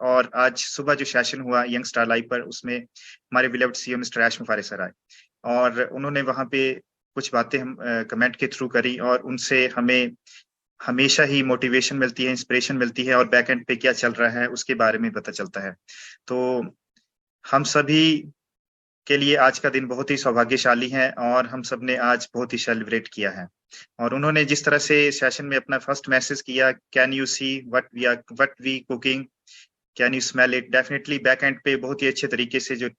और आज सुबह जो सेशन हुआ यंग स्टार लाइव पर, उसमें हमारे बिलव्ड सीईओ मिस्टर ऐश मुफारे सर आए और उन्होंने वहां पे कुछ बातें हम कमेंट के थ्रू करी और उनसे हमें हमेशा ही मोटिवेशन मिलती है, इंस्पिरेशन मिलती है और बैक एंड पे क्या चल रहा है उसके बारे में पता चलता है। तो हम सभी के लिए आज का दिन बहुत ही सौभाग्यशाली है और हम सब ने आज बहुत ही सेलिब्रेट किया है। और उन्होंने जिस तरह से सेशन में अपना फर्स्ट मैसेज किया, can you see what we cooking, can you smell it, definitely back end पे बहुत ही अच्छे तरीके से जो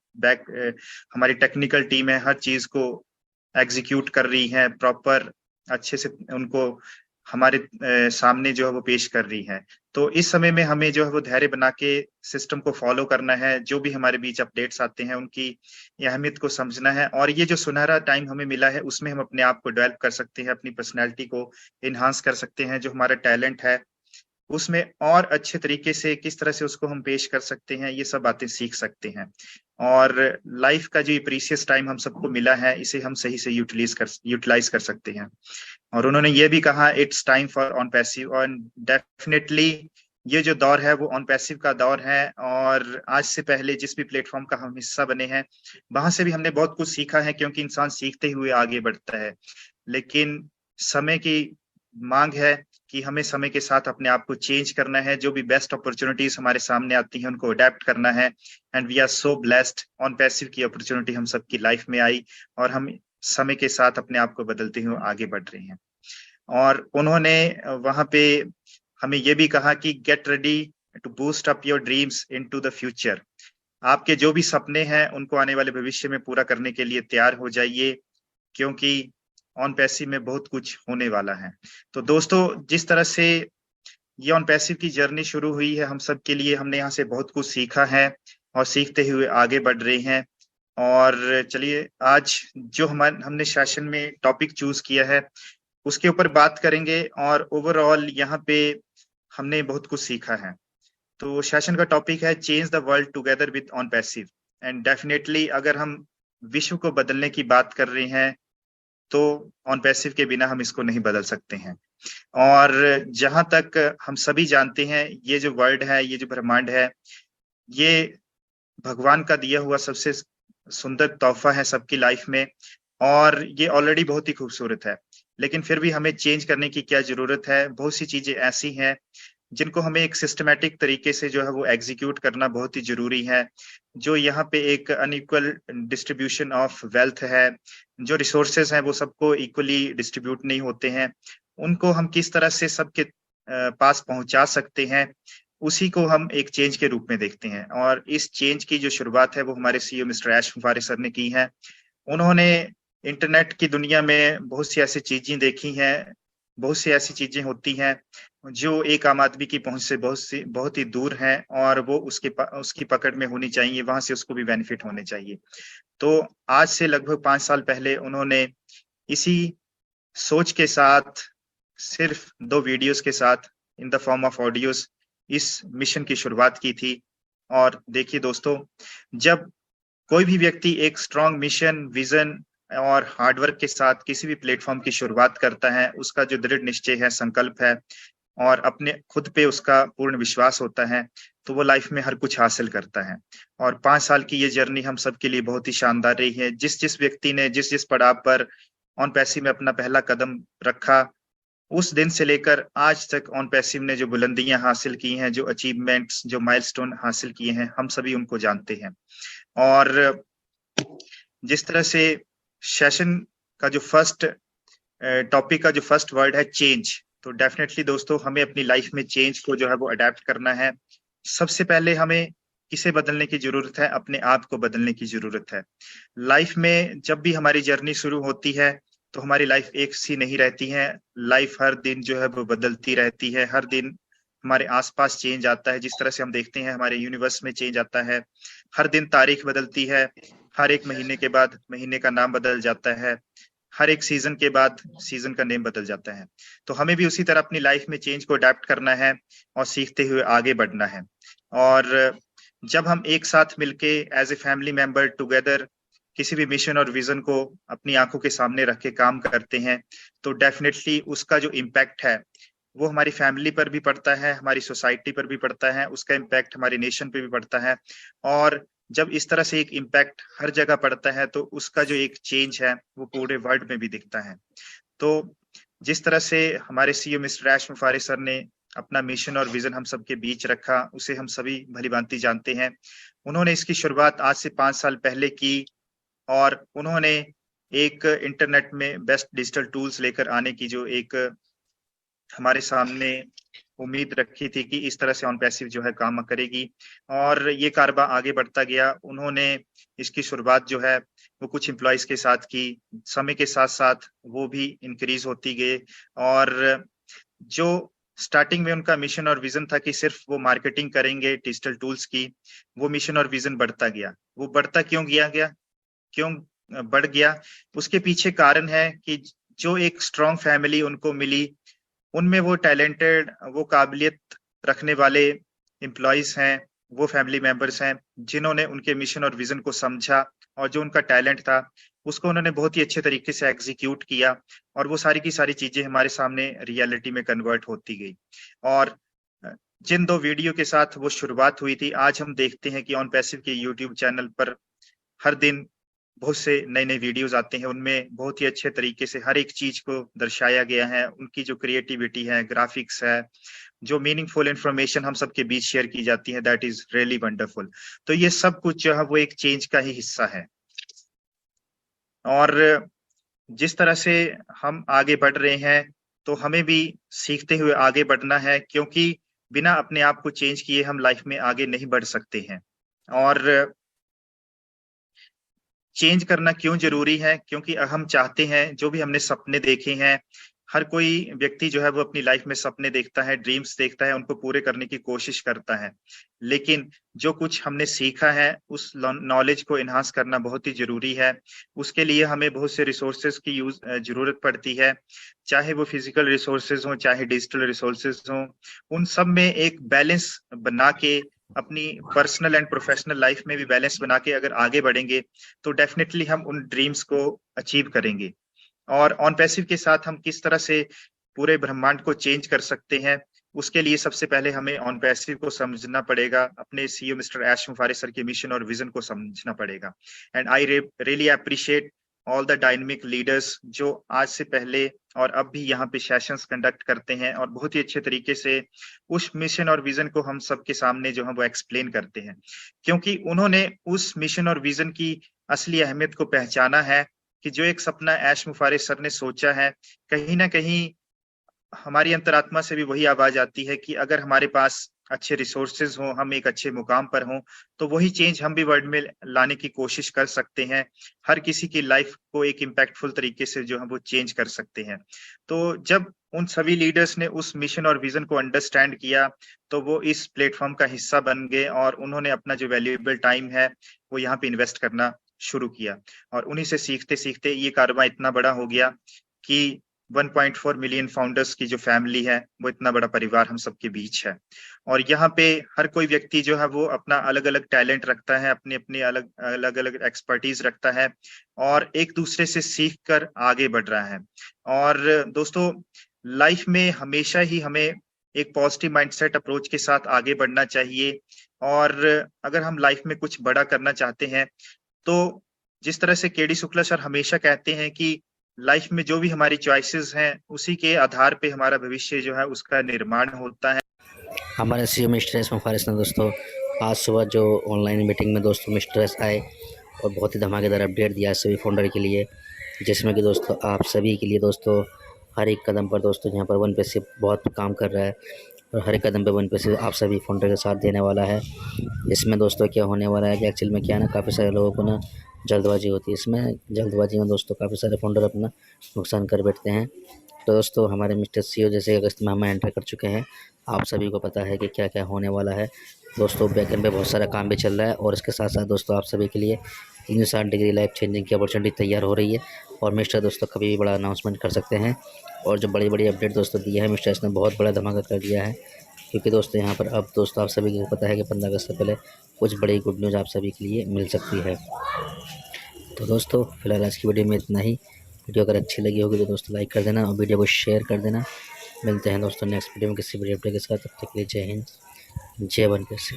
हमारी टेक्निकल टीम है हर चीज को एग्जीक्यूट कर रही है, प्रॉपर अच्छे से उनको हमारे सामने जो है वो पेश कर रही है। तो इस समय में हमें जो है वो धैर्य बना के सिस्टम को फॉलो करना है, जो भी हमारे बीच अपडेट्स आते हैं उनकी अहमियत को समझना है और ये जो सुनहरा टाइम हमें मिला है उसमें हम अपने आप को डेवलप कर सकते हैं, अपनी पर्सनैलिटी को इन्हांस कर सकते हैं, जो हमारा टैलेंट है उसमें और अच्छे तरीके से किस तरह से उसको हम पेश कर सकते हैं, ये सब बातें सीख सकते हैं। और लाइफ का जो प्रीशियस टाइम हम सबको मिला है इसे हम सही से यूटिलाइज कर सकते हैं। और उन्होंने ये भी कहा it's time for on passive, और डेफिनेटली ये जो दौर है वो ऑन पैसिव का दौर है। और आज से पहले जिस भी प्लेटफॉर्म का हम हिस्सा बने हैं वहां से भी हमने बहुत कुछ सीखा है, क्योंकि इंसान सीखते हुए आगे बढ़ता है। लेकिन समय की मांग है कि हमें समय के साथ अपने आप को चेंज करना है, जो भी बेस्ट अपॉर्चुनिटीज हमारे सामने आती हैं उनको अडेप्ट करना है। And we are so blessed, on passive की अपॉर्चुनिटी हम सबकी लाइफ में आई और हम समय के साथ अपने आप को बदलते हुए आगे बढ़ रहे हैं। और उन्होंने वहां पे हमें ये भी कहा कि get ready to boost up your dreams into the future. आपके जो भी सपने हैं उनको आने वाले भविष्य में पूरा करने के लिए तैयार हो जाइए, क्योंकि ऑन पैसिव में बहुत कुछ होने वाला है। तो दोस्तों, जिस तरह से ये ऑन पैसिव की जर्नी शुरू हुई है हम सब के लिए, हमने यहाँ से बहुत कुछ सीखा है और सीखते हुए आगे बढ़ रहे हैं। और चलिए आज जो हमने सेशन में टॉपिक चूज किया है उसके ऊपर बात करेंगे और ओवरऑल यहाँ पे हमने बहुत कुछ सीखा है। तो सेशन का टॉपिक है change the world together with on passive. And definitely अगर हम विश्व को बदलने की बात कर रहे हैं तो ऑन पैसिव के बिना हम इसको नहीं बदल सकते हैं। और जहां तक हम सभी जानते हैं ये जो वर्ल्ड है, ये जो ब्रह्मांड है, ये भगवान का दिया हुआ सबसे सुंदर तोहफा है सबकी लाइफ में और ये ऑलरेडी बहुत ही खूबसूरत है। लेकिन फिर भी हमें चेंज करने की क्या जरूरत है, बहुत सी चीजें ऐसी हैं जिनको हमें एक सिस्टमेटिक तरीके से जो है वो एग्जीक्यूट करना बहुत ही जरूरी है। जो यहाँ पे एक अनइक्वल डिस्ट्रीब्यूशन ऑफ वेल्थ है, जो रिसोर्सेज हैं वो सबको इक्वली डिस्ट्रीब्यूट नहीं होते हैं, उनको हम किस तरह से सबके पास पहुंचा सकते हैं, उसी को हम एक चेंज के रूप में देखते हैं। और इस चेंज की जो शुरुआत है वो हमारे सीईओ मिस्टर ऐश मुफारे सर ने की है। उन्होंने इंटरनेट की दुनिया में बहुत सी ऐसी चीजें देखी हैं, बहुत सी ऐसी चीजें होती हैं जो एक आम आदमी की पहुंच से बहुत ही दूर हैं और वो उसकी पकड़ में होनी चाहिए, वहां से उसको भी बेनिफिट होने चाहिए। तो आज से लगभग 5 साल पहले उन्होंने इसी सोच के साथ सिर्फ 2 वीडियोस के साथ in the form of audios इस मिशन की शुरुआत की थी। और देखिए दोस्तों, जब कोई भी व्यक्ति एक स्ट्रॉन्ग मिशन, विजन और हार्डवर्क के साथ किसी भी प्लेटफॉर्म की शुरुआत करता है, उसका जो दृढ़ निश्चय है, संकल्प है और अपने खुद पे उसका पूर्ण विश्वास होता है, तो वो लाइफ में हर कुछ हासिल करता है। और 5 साल की ये जर्नी हम सबके लिए बहुत ही शानदार रही है। जिस जिस व्यक्ति ने जिस जिस पड़ाव पर ऑन पैसिव में अपना पहला कदम रखा, उस दिन से लेकर आज तक ऑन पैसिव ने जो बुलंदियां हासिल की हैं, जो अचीवमेंट्स, जो माइलस्टोन हासिल किए हैं, हम सभी उनको जानते हैं। और जिस तरह से सेशन का जो फर्स्ट टॉपिक का जो फर्स्ट वर्ड है चेंज, तो डेफिनेटली दोस्तों हमें अपनी लाइफ में चेंज को जो है वो अडेप्ट करना है। सबसे पहले हमें किसे बदलने की जरूरत है? अपने आप को बदलने की जरूरत है। लाइफ में जब भी हमारी जर्नी शुरू होती है तो हमारी लाइफ एक सी नहीं रहती है। लाइफ हर दिन जो है वो बदलती रहती है, हर दिन हमारे आसपास चेंज आता है। जिस तरह से हम देखते हैं हमारे यूनिवर्स में चेंज आता है, हर दिन तारीख बदलती है, हर एक महीने के बाद महीने का नाम बदल जाता है, हर एक सीजन के बाद सीजन का नेम बदल जाता है। तो हमें भी उसी तरह अपनी लाइफ में चेंज को अडेप्ट करना है और सीखते हुए आगे बढ़ना है। और जब हम एक साथ मिलके as a family member together किसी भी मिशन और विजन को अपनी आंखों के सामने रख के काम करते हैं, तो डेफिनेटली उसका जो इम्पैक्ट है वो हमारी फैमिली पर भी पड़ता है, हमारी सोसाइटी पर भी पड़ता है, उसका इम्पैक्ट हमारी नेशन पे भी पड़ता है। और जब इस तरह से एक इम्पैक्ट हर जगह पड़ता है तो उसका जो एक चेंज है वो पूरे वर्ल्ड में भी दिखता है। तो जिस तरह से हमारे सीईओ मिस्टर ऐश मुफारी सर ने अपना मिशन और विजन हम सबके बीच रखा, उसे हम सभी भलीभांति जानते हैं। उन्होंने इसकी शुरुआत आज से 5 साल पहले की और उन्होंने एक इंटरनेट में बेस्ट डिजिटल टूल्स लेकर आने की जो एक हमारे सामने उम्मीद रखी थी कि इस तरह से ऑन पैसिव जो है काम करेगी और ये कारबा आगे बढ़ता गया। उन्होंने इसकी शुरुआत जो है वो कुछ एम्प्लॉइज के साथ की, समय के साथ-साथ वो भी इंक्रीज होती गई और जो स्टार्टिंग में उनका मिशन और विजन था कि सिर्फ वो मार्केटिंग करेंगे डिजिटल टूल्स की, वो मिशन और विजन बढ़ता गया। वो बढ़ता क्यों बढ़ गया? उसके पीछे कारण है कि जो एक स्ट्रॉन्ग फैमिली उनको मिली, उनमें वो टैलेंटेड, वो काबिलियत रखने वाले एम्प्लॉइज हैं, वो फैमिली मेंबर्स हैं, जिन्होंने उनके मिशन और विजन को समझा और जो उनका टैलेंट था, उसको उन्होंने बहुत ही अच्छे तरीके से एग्जीक्यूट किया और वो सारी की सारी चीजें हमारे सामने रियलिटी में कन्वर्ट होती गई। और जिन 2 वीडियो के साथ वो शुरुआत हुई थी, आज हम देखते हैं कि ऑन पैसिव के यूट्यूब चैनल पर हर दिन बहुत से नए-नए वीडियोज़ आते हैं, उनमें बहुत ही अच्छे तरीके से हर एक चीज़ को दर्शाया गया है। उनकी जो क्रिएटिविटी है, ग्राफिक्स है, जो मीनिंगफुल इन्फॉर्मेशन हम सबके बीच शेयर की जाती है, दैट इज़ रियली वंडरफुल। तो ये सब कुछ जो है वो एक चेंज का ही हिस्सा है। और जिस तरह से हम आगे बढ़ रहे हैं, तो हमें भी सीखते हुए आगे बढ़ना है क्योंकि बिना अपने आप को चेंज किए हम लाइफ में आगे नहीं बढ़ सकते हैं। और चेंज करना क्यों ज़रूरी है? क्योंकि हम चाहते हैं, जो भी हमने सपने देखे हैं, हर कोई व्यक्ति जो है वो अपनी लाइफ में सपने देखता है, ड्रीम्स देखता है, उनको पूरे करने की कोशिश करता है। लेकिन जो कुछ हमने सीखा है, उस नॉलेज को एनहांस करना बहुत ही ज़रूरी है। उसके लिए हमें बहुत से रिसोर्सेज़ की ज़रूरत पड़ती है, चाहे वो फिज़िकल रिसोर्सेज़ हों, चाहे डिजिटल रिसोर्सेज़ हों। उन सब में एक बैलेंस बना के अपनी पर्सनल एंड प्रोफेशनल लाइफ में भी बैलेंस बना के अगर आगे बढ़ेंगे, तो डेफिनिटली हम उन ड्रीम्स को अचीव करेंगे। और ऑन पैसिव के साथ हम किस तरह से पूरे ब्रह्मांड को चेंज कर सकते हैं, उसके लिए सबसे पहले हमें ऑन पैसिव को समझना पड़ेगा, अपने सीईओ मिस्टर ऐश मुफारी सर के मिशन और विजन को समझना पड़ेगा। And I really appreciate all the dynamic leaders जो आज से पहले और अब भी यहाँ पे सेशंस कंडक्ट करते हैं और बहुत ही अच्छे तरीके से उस मिशन और विजन को हम सबके सामने जो है वो एक्सप्लेन करते हैं। क्योंकि उन्होंने उस मिशन और विजन की असली अहमियत को पहचाना है कि जो एक सपना ऐश मुफारी सर ने सोचा है, कहीं न कहीं हमारी अंतरात्मा से भी वही आवाज़ आती है कि अगर हमारे पास अच्छे रिसोर्सेज़ हों, हम एक अच्छे मुकाम पर हों, तो वही चेंज हम भी वर्ल्ड में लाने की कोशिश कर सकते हैं। हर किसी की लाइफ़ को एक इम्पैक्टफुल तरीके से जो है वो चेंज कर सकते हैं। तो जब उन सभी लीडर्स ने उस मिशन और विज़न को अंडरस्टैंड किया, तो वो इस प्लेटफ़ॉर्म का हिस्सा बन गए और उन्होंने अपना जो वैल्यूएबल टाइम है, वो यहाँ पे इन्वेस्ट करना शुरू किया। और उन्हीं से सीखते-सीखते ये कारवां इतना बड़ा हो गया कि 1.4 मिलियन फाउंडर्स की जो फैमिली है, वो इतना बड़ा परिवार हम सबके बीच है। और यहाँ पे हर कोई व्यक्ति जो है वो अपना अलग-अलग टैलेंट रखता है, अपनी-अपनी अलग-अलग एक्सपर्टीज़ रखता है और एक-दूसरे से सीख कर आगे बढ़ रहा है। और दोस्तों, लाइफ में हमेशा ही हमें एक पॉजिटिव माइंडसेट अप्रोच के साथ आगे बढ़ना चाहिए और अगर हम लाइफ में कुछ बड़ा करना चाहते हैं, तो जिस तरह से केडी शुक्ला सर हमेशा कहते हैं कि लाइफ में जो भी हमारी चॉइसेस हैं, उसी के आधार पे हमारा भविष्य जो है उसका निर्माण होता है। हमारे सीईओ मिस्टर एस मुफारिस ने दोस्तों आज सुबह जो ऑनलाइन मीटिंग में दोस्तों मिस्टर एस आए और बहुत ही धमाकेदार अपडेट दिया सभी फाउंडर के लिए, जिसमें कि दोस्तों आप सभी के लिए दोस्तों हर एक कदम पर दोस्तों यहाँ पर वन पैसिव बहुत काम कर रहा है और हर एक कदम पे वन पैसिव आप सभी फाउंडर का साथ देने वाला है। इसमें दोस्तों क्या होने वाला है कि एक्चुअल में क्या है ना, काफ़ी सारे लोगों को ना जल्दबाजी होती है। इसमें जल्दबाजी में दोस्तों काफ़ी सारे फाउंडर अपना नुकसान कर बैठते हैं। तो दोस्तों हमारे मिस्टर सीईओ जैसे अगस्त में हम एंटर कर चुके हैं, आप सभी को पता है कि क्या क्या होने वाला है। दोस्तों बैकएंड पे बहुत सारा काम भी चल रहा है और इसके साथ साथ दोस्तों आप सभी के लिए 360 डिग्री लाइफ चेंजिंग की अपॉर्चुनिटी तैयार हो रही है और मिस्टर दोस्तों कभी भी बड़ा अनाउंसमेंट कर सकते हैं। और जो बड़ी बड़ी अपडेट दोस्तों दी है मिस्टर ने बहुत बड़ा धमाका कर दिया है, क्योंकि दोस्तों यहाँ पर अब दोस्तों आप सभी को पता है कि 15 अगस्त से पहले कुछ बड़ी गुड न्यूज़ आप सभी के लिए मिल सकती है। तो दोस्तों फिलहाल आज की वीडियो में इतना ही। वीडियो अगर अच्छी लगी होगी तो दोस्तों लाइक कर देना और वीडियो को शेयर कर देना मिलते हैं दोस्तों नेक्स्ट वीडियो में किसी बड़ी अपडेट के साथ। तब तक के लिए जय हिंद, जय वन कृषि।